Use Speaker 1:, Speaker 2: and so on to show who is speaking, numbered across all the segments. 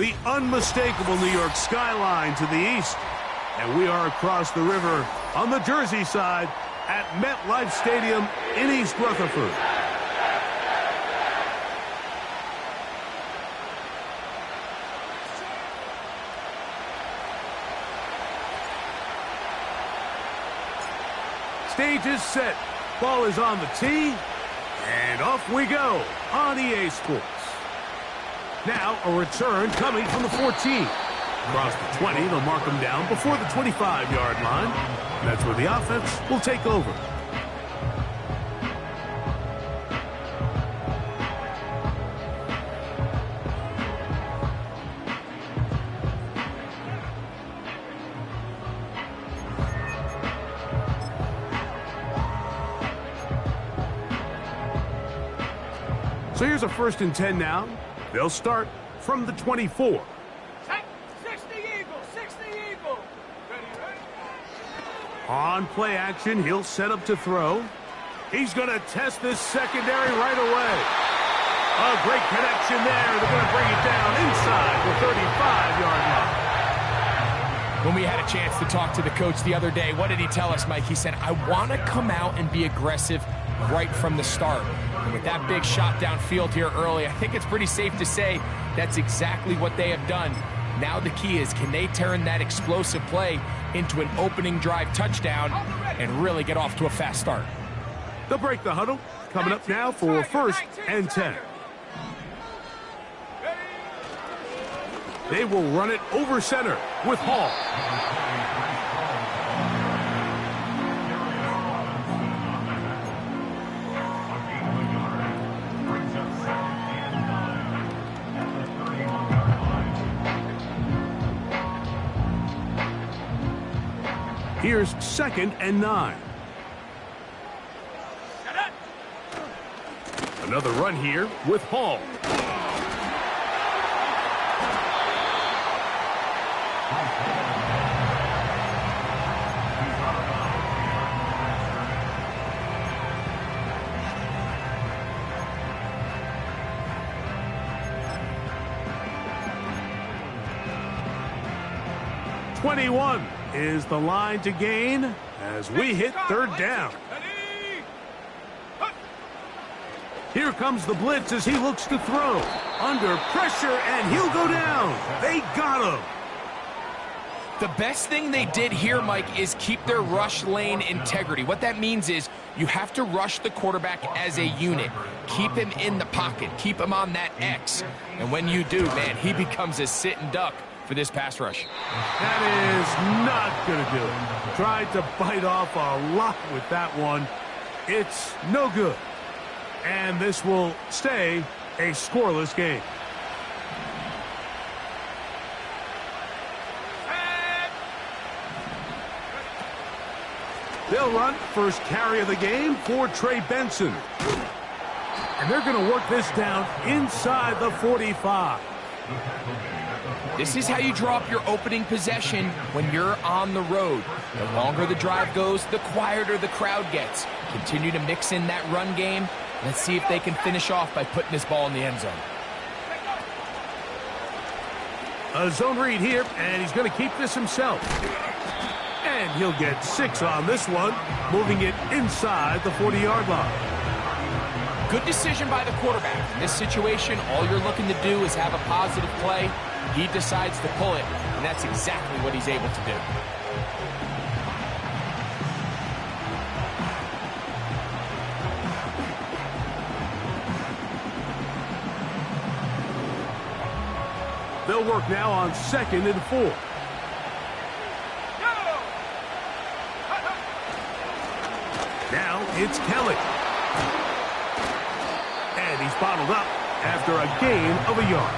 Speaker 1: The unmistakable New York skyline to the east. And we are across the river on the Jersey side at MetLife Stadium in East Rutherford. Stage is set. Ball is on the tee. And off we go on EA Sports. Now a return coming from the 14. Across the 20, they'll mark them down before the 25-yard line. And that's where the offense will take over. So here's a 1st and 10 now. They'll start from the 24.
Speaker 2: 60 Eagle. Ready.
Speaker 1: On play action, he'll set up to throw. He's going to test this secondary right away. A great connection there. They're going to bring it down inside the 35-yard line.
Speaker 3: When we had a chance to talk to the coach the other day, what did he tell us, Mike? He said, I want to come out and be aggressive right from the start. And with that big shot downfield here early, I think it's pretty safe to say that's exactly what they have done. Now the key is, can they turn that explosive play into an opening drive touchdown and really get off to a fast start?
Speaker 1: They'll break the huddle. Coming up now for 1st and 10. They will run it over center with Hall. Here's 2nd and 9. Another run here with Hall. .21 is the line to gain as we hit 3rd down. Here comes the blitz as he looks to throw. Under pressure, and he'll go down. They got him.
Speaker 3: The best thing they did here, Mike, is keep their rush lane integrity. What that means is you have to rush the quarterback as a unit. Keep him in the pocket. Keep him on that X. And when you do, man, he becomes a sit-and duck for this pass rush.
Speaker 1: That is not going to do it. Tried to bite off a lot with that one. It's no good. And this will stay a scoreless game. They'll run first carry of the game for Trey Benson. And they're going to work this down inside the 45.
Speaker 3: This is how you draw up your opening possession when you're on the road. The longer the drive goes, the quieter the crowd gets. Continue to mix in that run game. Let's see if they can finish off by putting this ball in the end zone.
Speaker 1: A zone read here, and he's going to keep this himself. And he'll get 6 on this one, moving it inside the 40-yard line.
Speaker 3: Good decision by the quarterback. In this situation, all you're looking to do is have a positive play. He decides to pull it, and that's exactly what he's able to do.
Speaker 1: They'll work now on 2nd and 4. Now it's Kelly. And he's bottled up after a gain of a yard.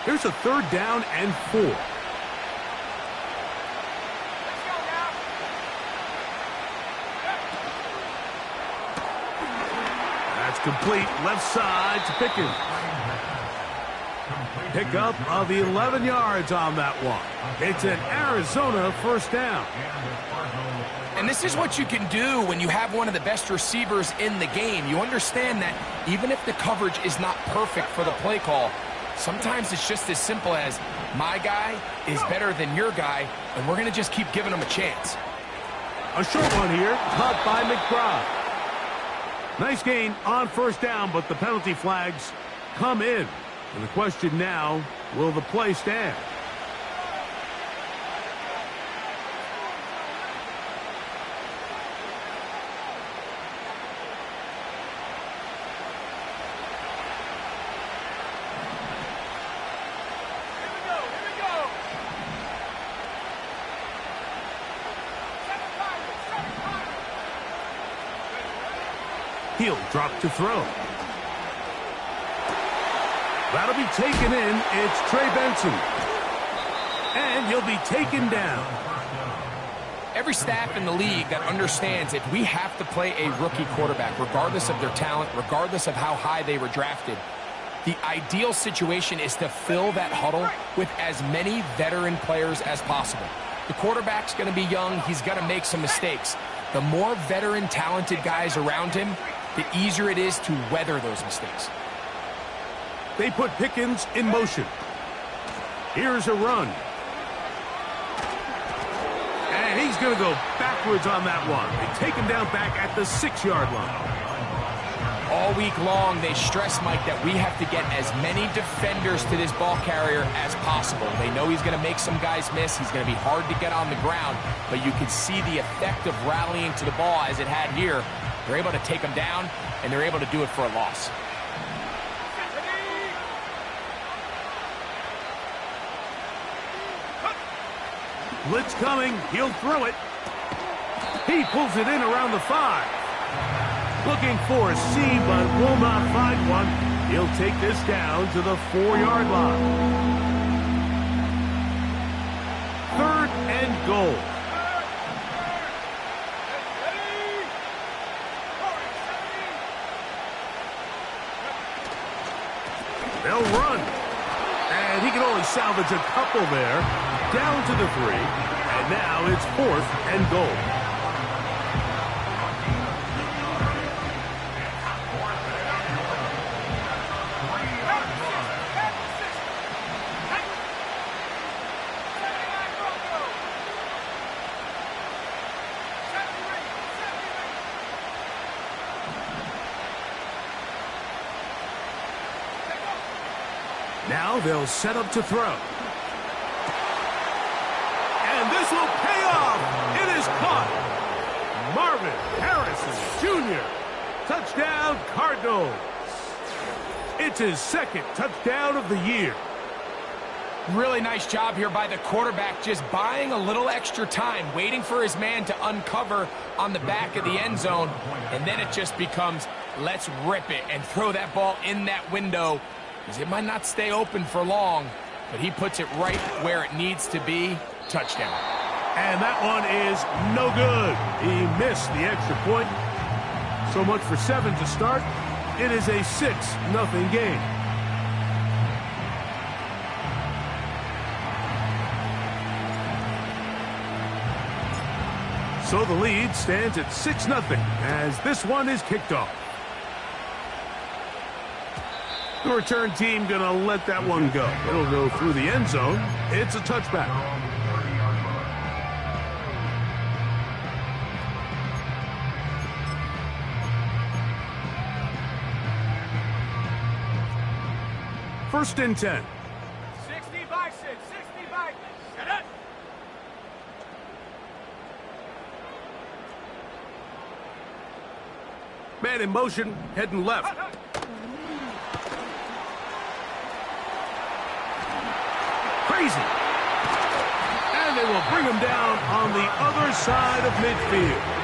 Speaker 1: Here's a 3rd down and 4. That's complete. Left side to Pickens. Pickup of 11 yards on that one. It's an Arizona 1st down.
Speaker 3: And this is what you can do when you have one of the best receivers in the game. You understand that even if the coverage is not perfect for the play call, sometimes it's just as simple as my guy is better than your guy, and we're going to just keep giving him a chance.
Speaker 1: A short one here, caught by McBride. Nice gain on 1st down, but the penalty flags come in. And the question now, will the play stand? He'll drop to throw. That'll be taken in. It's Trey Benson. And he'll be taken down.
Speaker 3: Every staff in the league that understands if we have to play a rookie quarterback, regardless of their talent, regardless of how high they were drafted, the ideal situation is to fill that huddle with as many veteran players as possible. The quarterback's going to be young. He's going to make some mistakes. The more veteran, talented guys around him, the easier it is to weather those mistakes.
Speaker 1: They put Pickens in motion. Here's a run. And he's going to go backwards on that one. They take him down back at the 6-yard line.
Speaker 3: All week long, they stress, Mike, that we have to get as many defenders to this ball carrier as possible. They know he's going to make some guys miss. He's going to be hard to get on the ground, but you can see the effect of rallying to the ball as it had here. They're able to take him down, and they're able to do it for a loss.
Speaker 1: Blitz coming. He'll throw it. He pulls it in around the 5. Looking for a seam, but will not find one. He'll take this down to the 4-yard line. 3rd and goal. They'll run. And he can only salvage a couple there. Down to the 3. And now it's 4th and goal. Now they'll set up to throw. And this will pay off. It is caught. Marvin Harrison Jr. Touchdown, Cardinals. It's his 2nd touchdown of the year.
Speaker 3: Really nice job here by the quarterback, just buying a little extra time, waiting for his man to uncover on the back of the end zone. And then it just becomes, let's rip it and throw that ball in that window. It might not stay open for long, but he puts it right where it needs to be. Touchdown.
Speaker 1: And that one is no good. He missed the extra point. So much for 7 to start. It is a 6-0 game. So the lead stands at 6-0 as this one is kicked off. The return team going to let that one go. It'll go through the end zone. It's a touchback. First and 10.
Speaker 2: 60 by 6, 60 by 6. Set it.
Speaker 1: Man in motion, heading left. Crazy. And they will bring him down on the other side of midfield.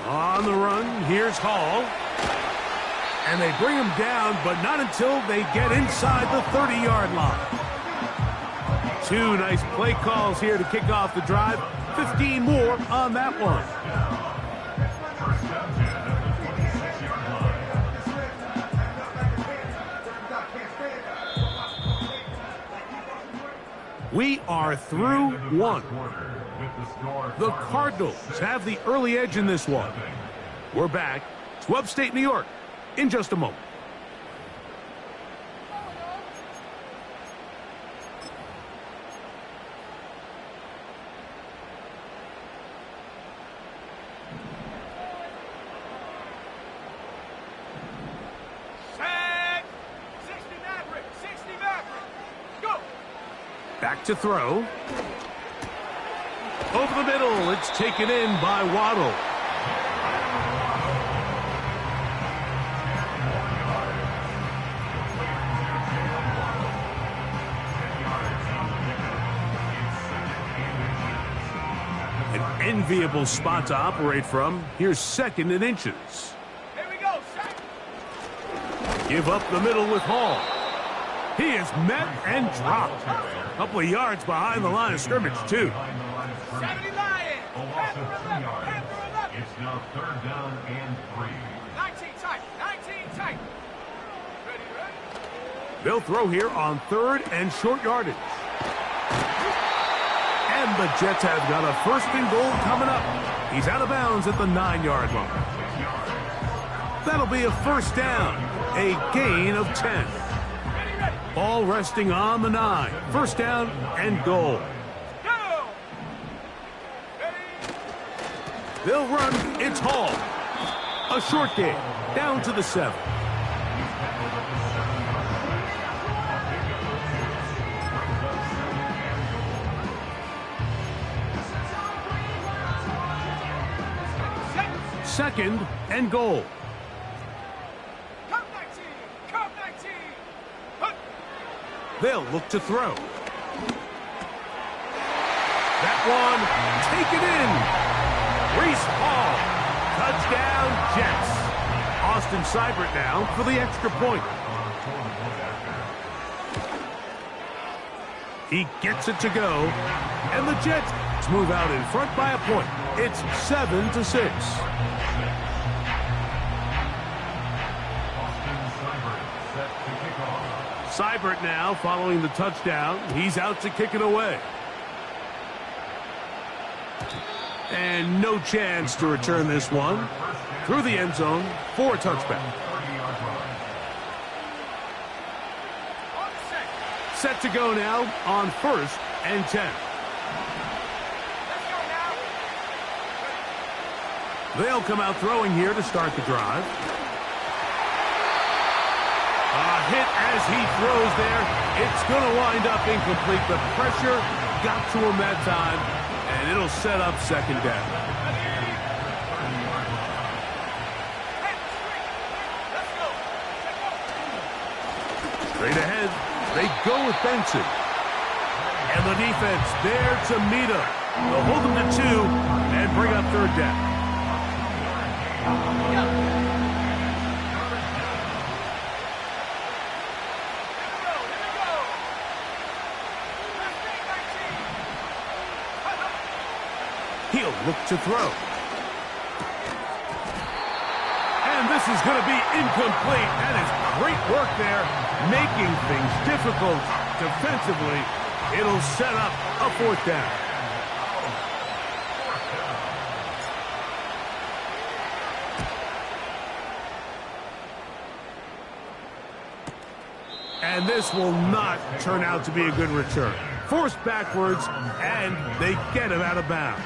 Speaker 1: On the run, here's Hall. And they bring him down, but not until they get inside the 30-yard line. 2 nice play calls here to kick off the drive. 15 more on that one. We are through one. The Cardinals have the early edge in this one. We're back to upstate New York in just a moment.
Speaker 2: Set. 60 Maverick. 60 Maverick. Go.
Speaker 1: Back to throw. Over the middle, it's taken in by Waddle. An enviable spot to operate from. Here's 2nd and inches.
Speaker 2: Here we go, set.
Speaker 1: Give up the middle with Hall. He is met and dropped. A couple of yards behind the line of scrimmage, too.
Speaker 2: 70 Lions. Panther 11. Panther 11.
Speaker 4: It's now 3rd down and 3.
Speaker 2: 19 tight. 19 tight. Ready, ready.
Speaker 1: They'll throw here on 3rd and short yardage. And the Jets have got a 1st and goal coming up. He's out of bounds at the 9-yard line. That'll be a 1st down. A gain of 10. Ball resting on the 9. 1st down and goal.
Speaker 2: Go. Ready.
Speaker 1: They'll run. It's Hall. A short game. Down to the 7.
Speaker 2: Set.
Speaker 1: 2nd and goal.
Speaker 2: Come 19. Come 19. Hunt.
Speaker 1: They'll look to throw. That one, take it in. Reese Hall. Touchdown, Jets. Austin Seibert now for the extra point. He gets it to go. And the Jets move out in front by a point. It's 7-6. Seibert now following the touchdown. He's out to kick it away. And no chance to return this one. Through the end zone for a touchback.
Speaker 2: On set.
Speaker 1: Set to go now on 1st and 10.
Speaker 2: Let's go now.
Speaker 1: They'll come out throwing here to start the drive. A hit as he throws there. It's going to wind up incomplete. The pressure got to him that time, and it'll set up 2nd down.
Speaker 2: Let's go.
Speaker 1: Straight ahead, they go with Benson. And the defense there to meet him. They'll hold them to 2 and bring up 3rd down. He'll look to throw. And this is going to be incomplete. That is great work there, making things difficult defensively. It'll set up a 4th down. And this will not turn out to be a good return. Forced backwards, and they get him out of bounds.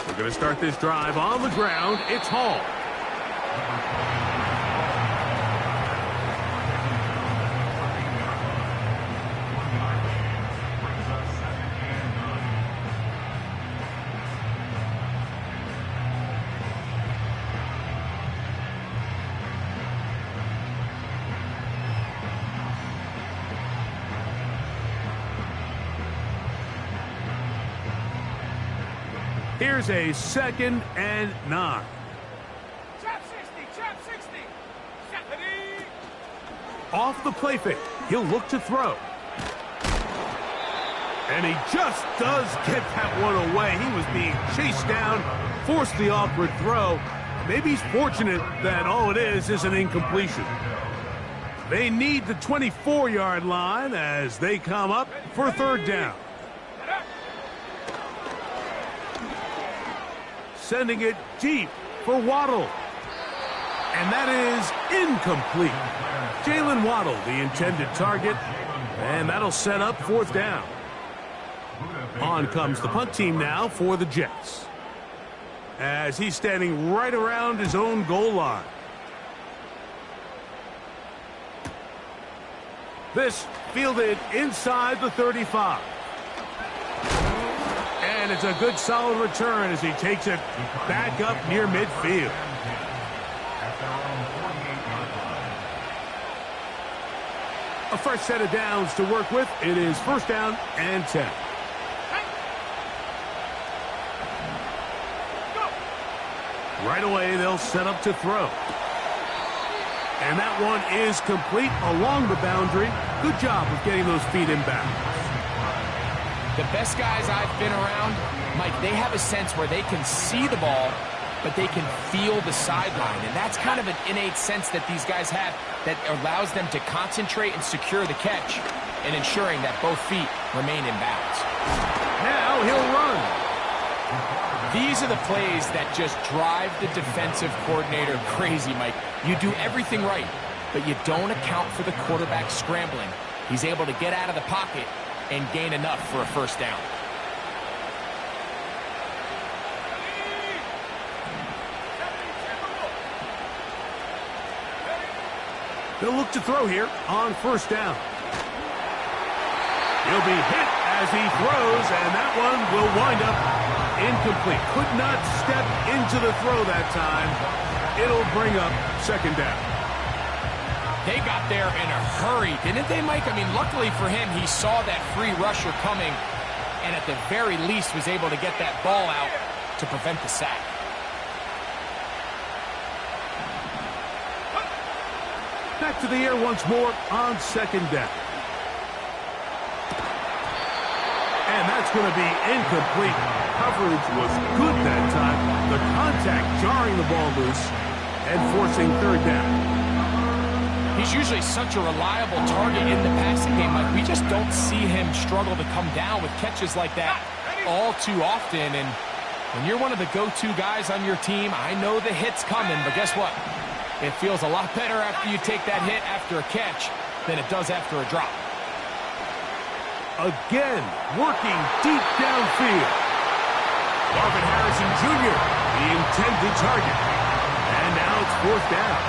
Speaker 1: We're going to start this drive on the ground. It's Hall. Here's a 2nd and 9.
Speaker 2: Trap 60. Trap 60. Set. Ready.
Speaker 1: Off the play fake. He'll look to throw. And he just does get that one away. He was being chased down, forced the awkward throw. Maybe he's fortunate that all it is an incompletion. They need the 24-yard line as they come up for 3rd down. Sending it deep for Waddle. And that is incomplete. Jalen Waddle, the intended target. And that'll set up 4th down. On comes the punt team now for the Jets, as he's standing right around his own goal line. This fielded inside the 35. And it's a good solid return as he takes it back up near midfield. A fresh set of downs to work with. It is first down and 10. Right away, they'll set up to throw. And that one is complete along the boundary. Good job of getting those feet in bounds.
Speaker 3: The best guys I've been around, Mike, they have a sense where they can see the ball, but they can feel the sideline. And that's kind of an innate sense that these guys have that allows them to concentrate and secure the catch and ensuring that both feet remain in bounds.
Speaker 1: Now he'll run.
Speaker 3: These are the plays that just drive the defensive coordinator crazy, Mike. You do everything right, but you don't account for the quarterback scrambling. He's able to get out of the pocket and gain enough for a first down.
Speaker 1: They'll look to throw here on first down. He'll be hit as he throws, and that one will wind up incomplete. Could not step into the throw that time. It'll bring up second down.
Speaker 3: They got there in a hurry, didn't they, Mike? I mean, luckily for him, he saw that free rusher coming, and at the very least was able to get that ball out to prevent the sack.
Speaker 1: Back to the air once more on second down. And that's going to be incomplete. Coverage was good that time. The contact jarring the ball loose and forcing third down.
Speaker 3: He's usually such a reliable target in the passing game. Like, we just don't see him struggle to come down with catches like that all too often. And when you're one of the go-to guys on your team, I know the hit's coming, but guess what? It feels a lot better after you take that hit after a catch than it does after a drop.
Speaker 1: Again, working deep downfield. Marvin Harrison Jr., the intended target. And now it's fourth down.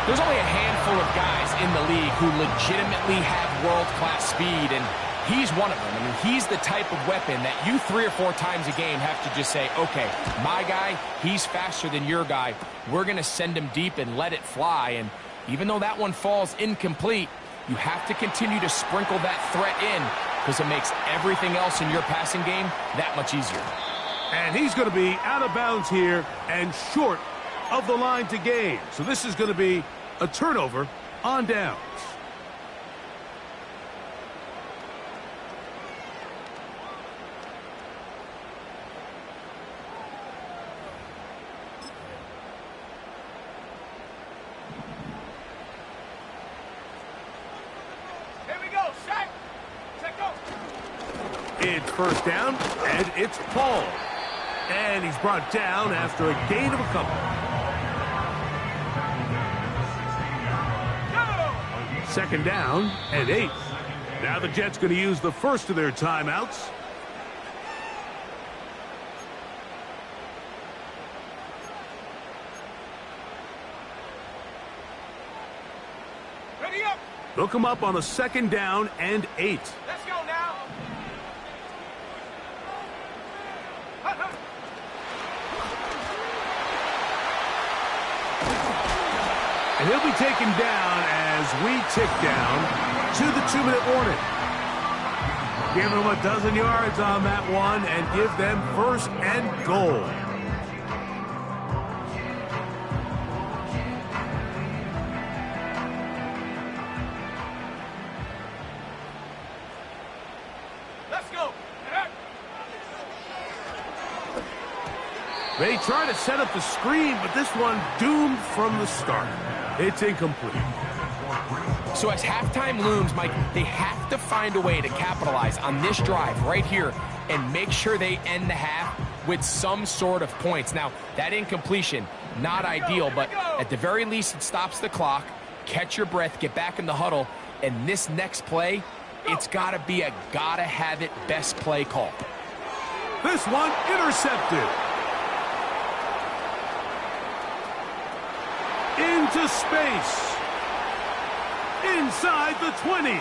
Speaker 3: There's only a handful of guys in the league who legitimately have world-class speed, and he's one of them. I mean, he's the type of weapon that you 3 or 4 times a game have to just say, okay, my guy, he's faster than your guy. We're going to send him deep and let it fly. And even though that one falls incomplete, you have to continue to sprinkle that threat in because it makes everything else in your passing game that much easier.
Speaker 1: And he's going to be out of bounds here and short of the line to gain. So this is going to be a turnover on downs. It's first down, and it's Paul. And he's brought down after a gain of a couple. Second down and 8. Now the Jets going to use the first of their timeouts.
Speaker 2: Ready up.
Speaker 1: They'll come up on a second down and 8.
Speaker 2: Let's go now.
Speaker 1: And he'll be taken down as we tick down to the 2-minute warning. Give them a dozen yards on that one and give them first and goal.
Speaker 2: Let's go.
Speaker 1: They try to set up the screen, but this one doomed from the start. It's incomplete.
Speaker 3: So as halftime looms, Mike, they have to find a way to capitalize on this drive right here and make sure they end the half with some sort of points. Now, that incompletion, not ideal, but at the very least it stops the clock. Catch your breath, get back in the huddle, and this next play, it's got to be a gotta-have-it best play call.
Speaker 1: This one intercepted. Into space. inside the 20.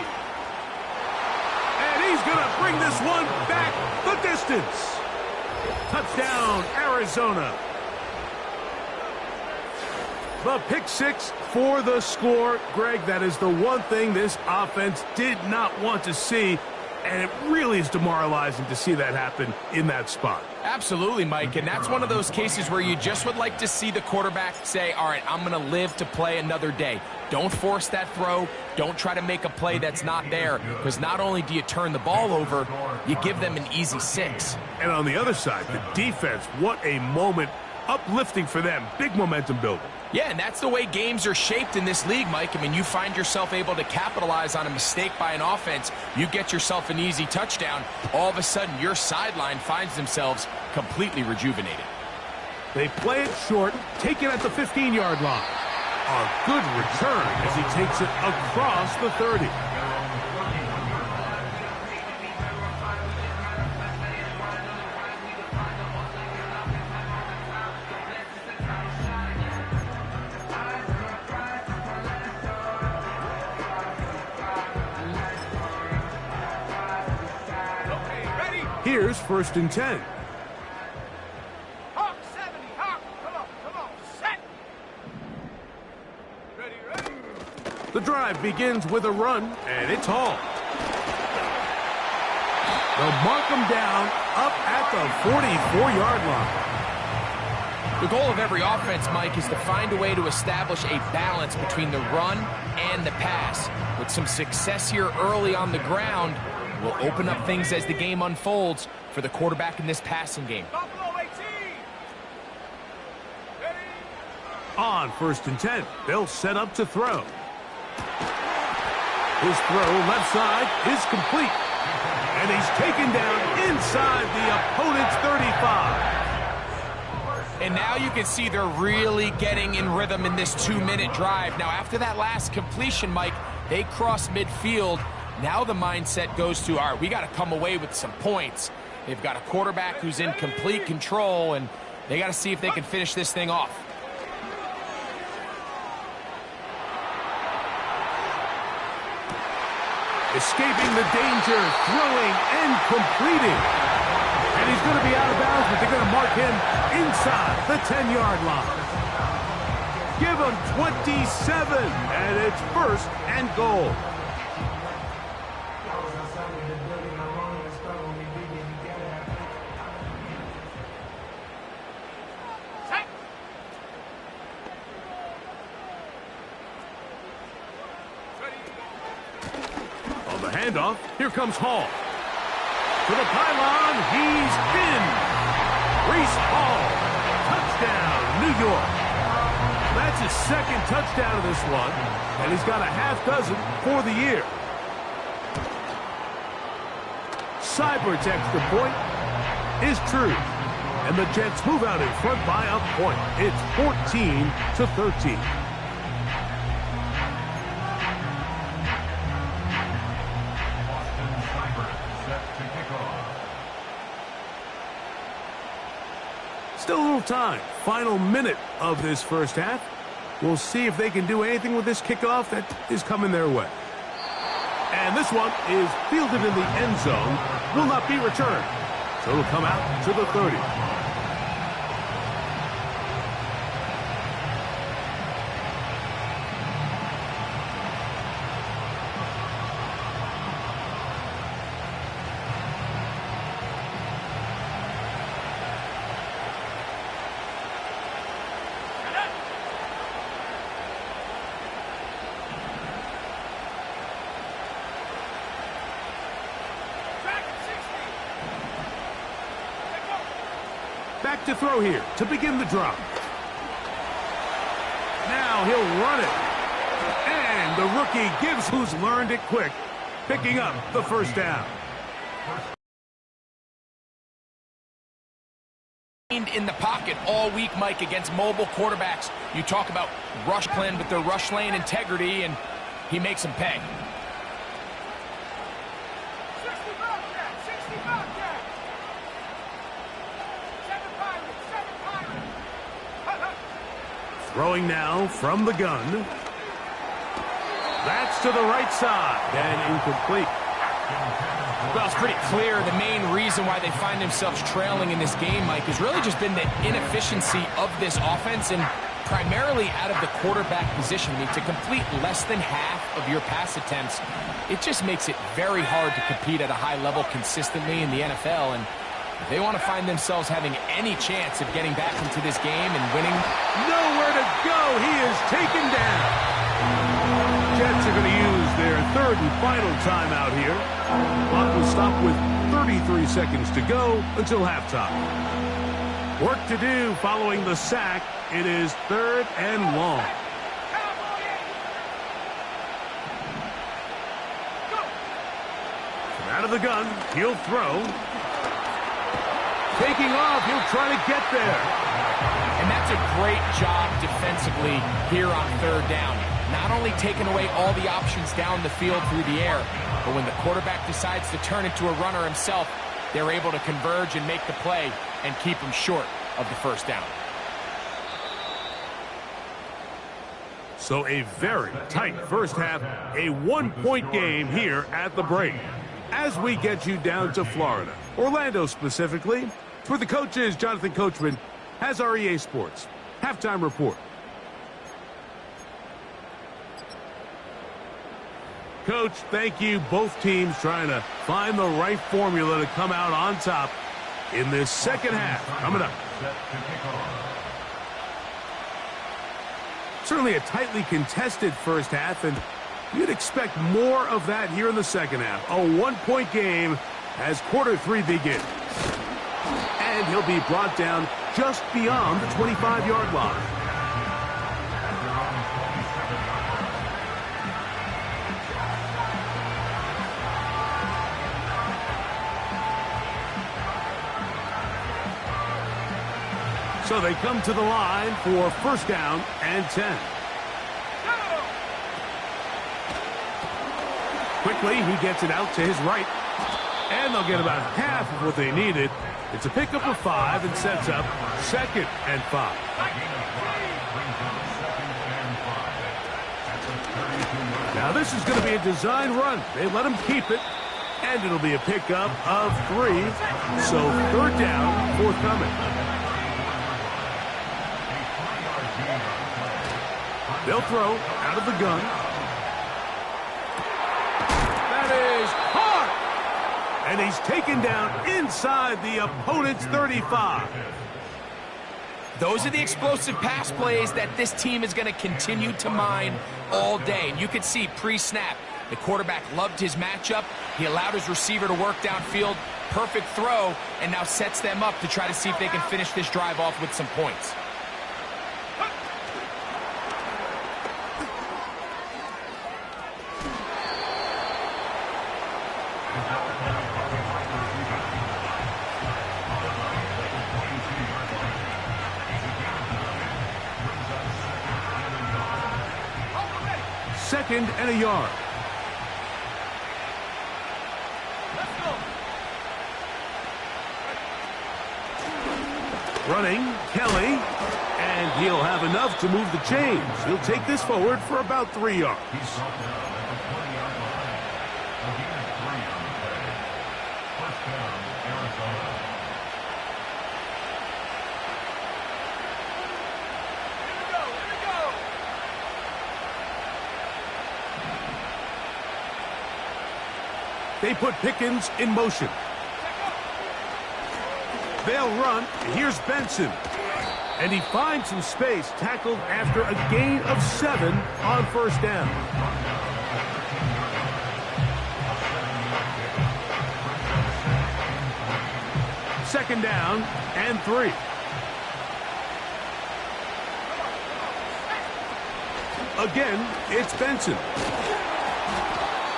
Speaker 1: And he's going to bring this one back the distance. Touchdown, Arizona. The pick six for the score. Greg, that is the one thing this offense did not want to see, and it really is demoralizing to see that happen in that spot.
Speaker 3: Absolutely, Mike, and that's one of those cases where you just would like to see the quarterback say, all right, I'm going to live to play another day. Don't force that throw. Don't try to make a play that's not there, because not only do you turn the ball over, you give them an easy 6.
Speaker 1: And on the other side, the defense, what a moment, uplifting for them, big momentum building.
Speaker 3: Yeah, and that's the way games are shaped in this league, Mike. I mean, you find yourself able to capitalize on a mistake by an offense. You get yourself an easy touchdown. All of a sudden, your sideline finds themselves completely rejuvenated.
Speaker 1: They play it short, take it at the 15-yard line. A good return as he takes it across the 30. Here's 1st and 10.
Speaker 2: Hawk 70, Hawk. Come on, set. Ready.
Speaker 1: The drive begins with a run, and it's Hall. They'll mark him down up at the 44-yard line.
Speaker 3: The goal of every offense, Mike, is to find a way to establish a balance between the run and the pass. With some success here early on the ground, will open up things as the game unfolds for the quarterback in this passing game.
Speaker 2: Buffalo 18. Ready.
Speaker 1: On 1st and 10, they'll set up to throw. His throw left side is complete. And he's taken down inside the opponent's 35.
Speaker 3: And now you can see they're really getting in rhythm in this 2-minute drive. Now, after that last completion, Mike, they cross midfield. Now the mindset goes to, all right, we got to come away with some points. They've got a quarterback who's in complete control, and they got to see if they can finish this thing off.
Speaker 1: Escaping the danger, throwing and completing. And he's going to be out of bounds, but they're going to mark him inside the 10-yard line. Give him 27, and it's 1st and goal. On the handoff, here comes Hall. To the pylon, he's in. Breece Hall, touchdown, New York. That's his 2nd touchdown of this one, and he's got a half dozen for the year. Seibert's extra point is true, and the Jets move out in front by a point. It's 14-13. Still a little time. Final minute of this first half. We'll see if they can do anything with this kickoff that is coming their way. And this one is fielded in the end zone. Will not be returned. So it'll come out to the 30. Back to throw here to begin the drive. Now he'll run it. And the rookie gives who's learned it quick, picking up the 1st down.
Speaker 3: In the pocket all week, Mike, against mobile quarterbacks. You talk about rush plan with their rush lane integrity, and he makes them pay.
Speaker 2: 65 there. 7 Pirates.
Speaker 1: Throwing now from the gun. That's to the right side and incomplete.
Speaker 3: Well, it's pretty clear the main reason why they find themselves trailing in this game, Mike, has really just been the inefficiency of this offense and primarily out of the quarterback position. I mean, to complete less than half of your pass attempts, it just makes it very hard to compete at a high level consistently in the NFL. And if they want to find themselves having any chance of getting back into this game and winning.
Speaker 1: Nowhere to go. He is taken down. Jets are going to use their third and final timeout here. Clock will stop with 33 seconds to go until halftime. Work to do following the sack. It is 3rd and long. Out of the gun, he'll throw. Taking off, he'll try to get there.
Speaker 3: And that's a great job defensively here on 3rd down. Not only taking away all the options down the field through the air, but when the quarterback decides to turn into a runner himself, they're able to converge and make the play and keep him short of the 1st down.
Speaker 1: So a very tight first half, a 1-point game here at the break. As we get you down to Florida, Orlando specifically, for the coaches, Jonathan Coachman has our EA Sports halftime report. Coach, thank you. Both teams trying to find the right formula to come out on top in this second half. Coming up. Certainly a tightly contested first half, and you'd expect more of that here in the second half. A 1-point game as quarter 3 begins. And he'll be brought down just beyond the 25-yard line. So they come to the line for 1st down and 10. Quickly, he gets it out to his right. And they'll get about half of what they needed. It's a pickup of 5 and sets up 2nd and 5. Now this is going to be a design run. They let him keep it. And it'll be a pickup of 3. So 3rd down, forthcoming. They'll throw out of the gun. That is hard. And he's taken down inside the opponent's 35.
Speaker 3: Those are the explosive pass plays that this team is going to continue to mine all day. And you can see pre-snap, the quarterback loved his matchup. He allowed his receiver to work downfield. Perfect throw, and now sets them up to try to see if they can finish this drive off with some points.
Speaker 1: Second and a yard. Running, Kelly, and he'll have enough to move the chains. He'll take this forward for about 3 yards. They put Pickens in motion. They'll run. Here's Benson. And he finds some space, tackled after a gain of 7 on 1st down. Second down and 3. Again, it's Benson.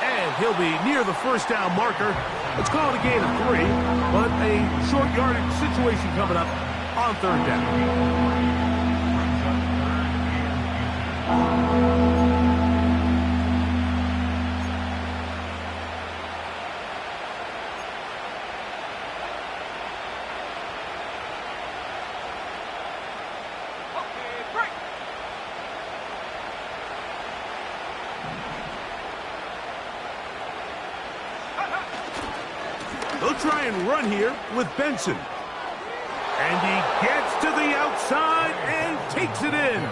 Speaker 1: And he'll be near the 1st down marker. Let's call it a gain of 3, but a short yardage situation coming up on 3rd down. They'll try and run here with Benson. And he gets to the outside and takes it in.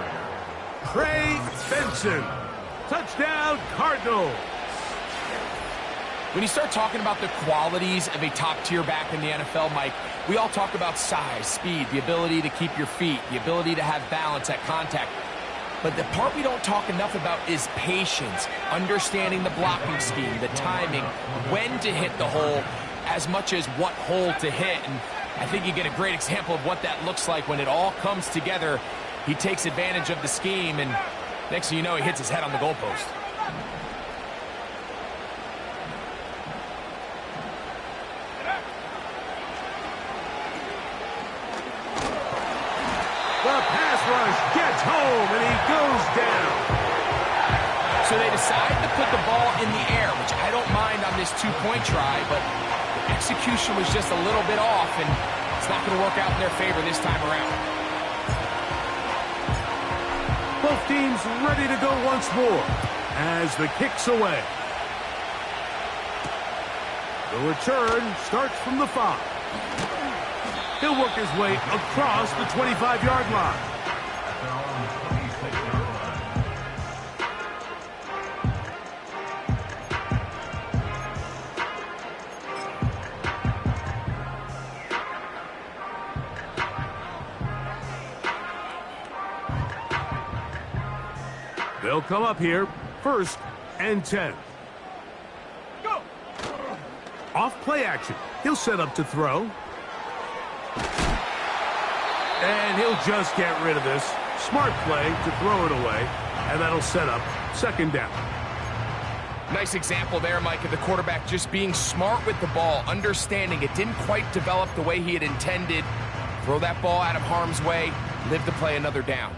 Speaker 1: Trey Benson. Touchdown, Cardinals.
Speaker 3: When you start talking about the qualities of a top-tier back in the NFL, Mike, we all talk about size, speed, the ability to keep your feet, the ability to have balance at contact. But the part we don't talk enough about is patience, understanding the blocking scheme, the timing, when to hit the hole, as much as what hole to hit. And I think you get a great example of what that looks like when it all comes together. He takes advantage of the scheme, and next thing you know, he hits his head on the goalpost.
Speaker 1: The pass rush gets home, and he goes down.
Speaker 3: So they decide to put the ball in the air, which I don't mind on this two-point try, but the execution was just a little bit off, and it's not going to work out in their favor this time around.
Speaker 1: Both teams ready to go once more as the kick's away. The return starts from the 5. He'll work his way across the 25-yard line. They'll come up here, 1st and 10.
Speaker 2: Go!
Speaker 1: Off play action. He'll set up to throw. And he'll just get rid of this. Smart play to throw it away. And that'll set up 2nd down.
Speaker 3: Nice example there, Mike, of the quarterback just being smart with the ball, understanding it didn't quite develop the way he had intended. Throw that ball out of harm's way, live to play another down.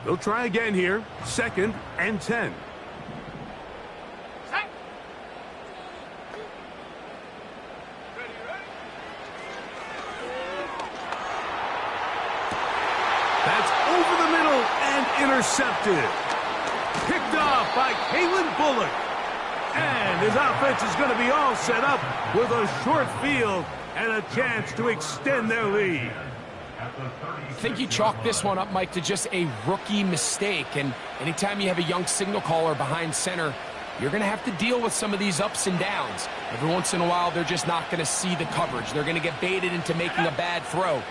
Speaker 1: They'll try again here, 2nd and 10.
Speaker 2: Set. Ready, ready.
Speaker 1: That's over the middle and intercepted. Picked off by Kalen Bullock. And his offense is going to be all set up with a short field and a chance to extend their lead.
Speaker 3: I think you chalk this one up, Mike, to just a rookie mistake. And anytime you have a young signal caller behind center, you're going to have to deal with some of these ups and downs. Every once in a while, they're just not going to see the coverage. They're going to get baited into making a bad throw.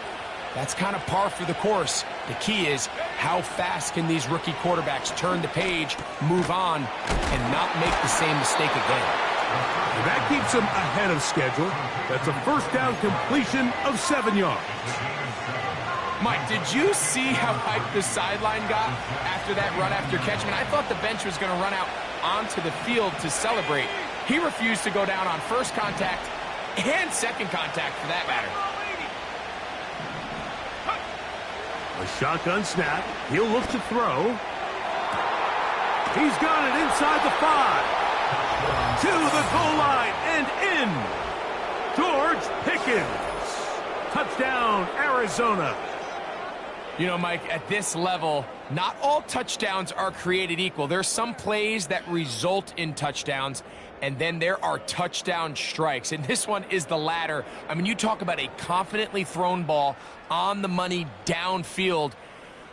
Speaker 3: That's kind of par for the course. The key is how fast can these rookie quarterbacks turn the page, move on, and not make the same mistake again.
Speaker 1: And that keeps them ahead of schedule. That's a 1st down completion of 7 yards.
Speaker 3: Mike, did you see how hyped the sideline got after that run after catch? I thought the bench was going to run out onto the field to celebrate. He refused to go down on 1st contact and 2nd contact for that matter.
Speaker 1: A shotgun snap. He'll look to throw. He's got it inside the 5. To the goal line and in. George Pickens. Touchdown, Arizona.
Speaker 3: You know, Mike, at this level, not all touchdowns are created equal. There's some plays that result in touchdowns, and then there are touchdown strikes. And this one is the latter. I mean, you talk about a confidently thrown ball on the money downfield.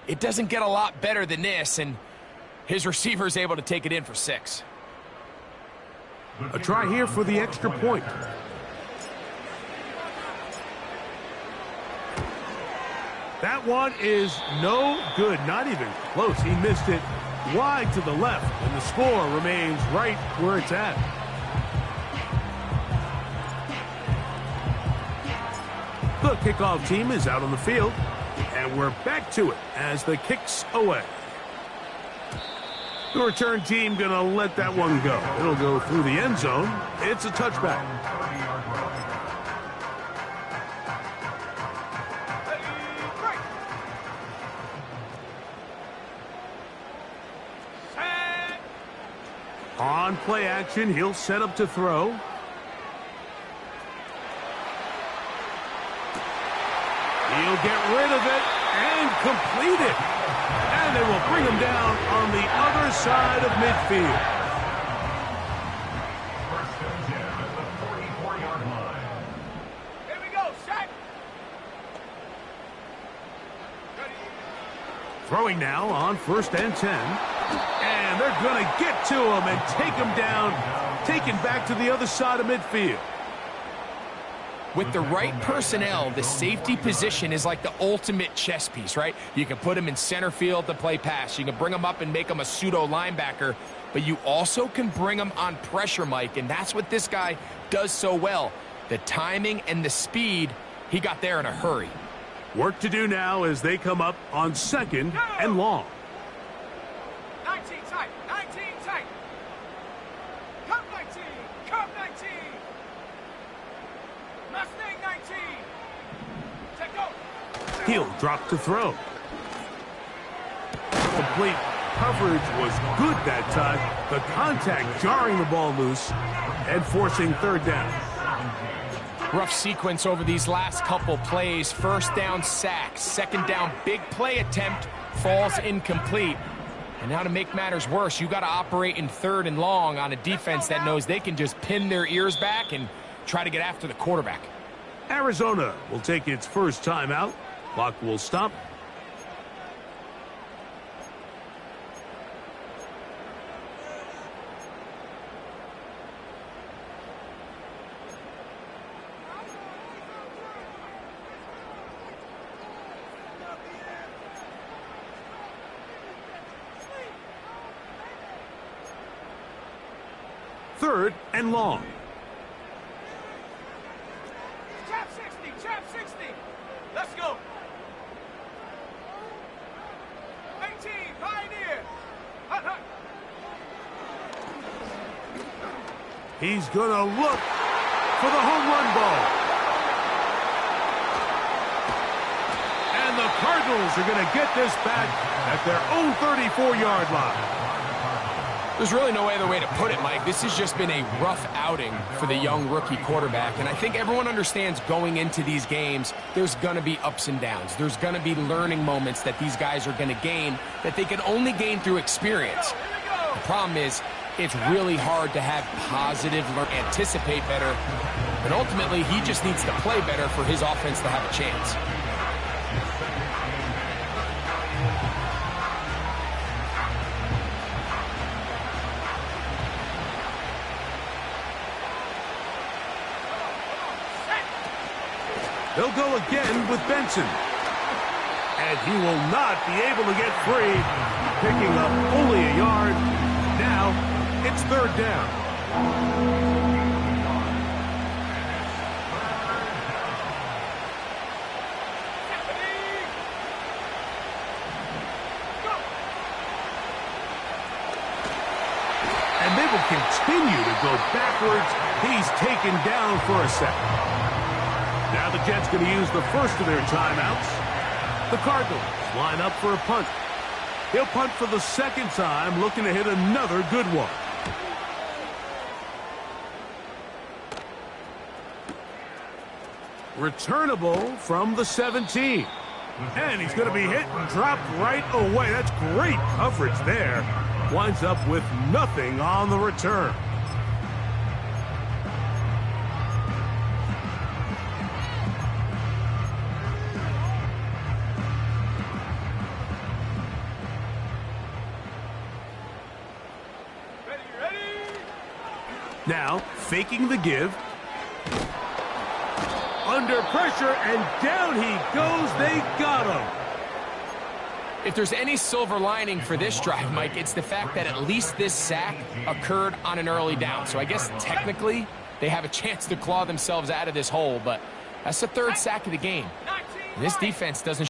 Speaker 3: It doesn't get a lot better than this, and his receiver is able to take it in for 6.
Speaker 1: A try here for the extra point. That one is no good, not even close. He missed it wide to the left, and the score remains right where it's at. The kickoff team is out on the field, and we're back to it as the kick's away. The return team going to let that one go. It'll go through the end zone. It's a touchback. On play action, he'll set up to throw. He'll get rid of it and complete it. And they will bring him down on the other side of midfield.
Speaker 2: Set. Ready.
Speaker 1: Throwing now on 1st and 10. And they're going to get to him and take him down, taken back to the other side of midfield.
Speaker 3: With the right personnel, the safety position is like the ultimate chess piece, right? You can put him in center field to play pass. You can bring him up and make him a pseudo linebacker, but you also can bring him on pressure, Mike, and that's what this guy does so well. The timing and the speed, he got there in a hurry.
Speaker 1: Work to do now as they come up on 2nd and long.
Speaker 2: 19 tight. 19 tight. Come 19. Come 19. Mustang 19. Take go.
Speaker 1: He'll drop to throw. Complete coverage was good that time. The contact jarring the ball loose and forcing 3rd down.
Speaker 3: Rough sequence over these last couple plays. 1st down sack, 2nd down big play attempt, falls incomplete. And now to make matters worse, you got to operate in 3rd and long on a defense that knows they can just pin their ears back and try to get after the quarterback.
Speaker 1: Arizona will take its first timeout. Clock will stop. Third and long.
Speaker 2: Chap 60. Chap 60. Let's go. 19. Pioneer. Hut, hut.
Speaker 1: He's going to look for the home run ball. And the Cardinals are going to get this back at their own 34-yard line.
Speaker 3: There's really no other way to put it, Mike. This has just been a rough outing for the young rookie quarterback. And I think everyone understands going into these games, there's going to be ups and downs. There's going to be learning moments that these guys are going to gain that they can only gain through experience. The problem is, it's really hard to have positive, anticipate better. And ultimately, he just needs to play better for his offense to have a chance.
Speaker 1: They'll go again with Benson. And he will not be able to get free, picking up only a yard. Now, it's 3rd down. And they will continue to go backwards. He's taken down for a second. Now the Jets going to use the first of their timeouts. The Cardinals line up for a punt. He'll punt for the 2nd time, looking to hit another good one. Returnable from the 17. And he's going to be hit and dropped right away. That's great coverage there. Winds up with nothing on the return. Now, faking the give. Under pressure, and down he goes. They got him.
Speaker 3: If there's any silver lining for this drive, Mike, it's the fact that at least this sack occurred on an early down. So I guess technically they have a chance to claw themselves out of this hole, but that's the 3rd sack of the game. This defense doesn't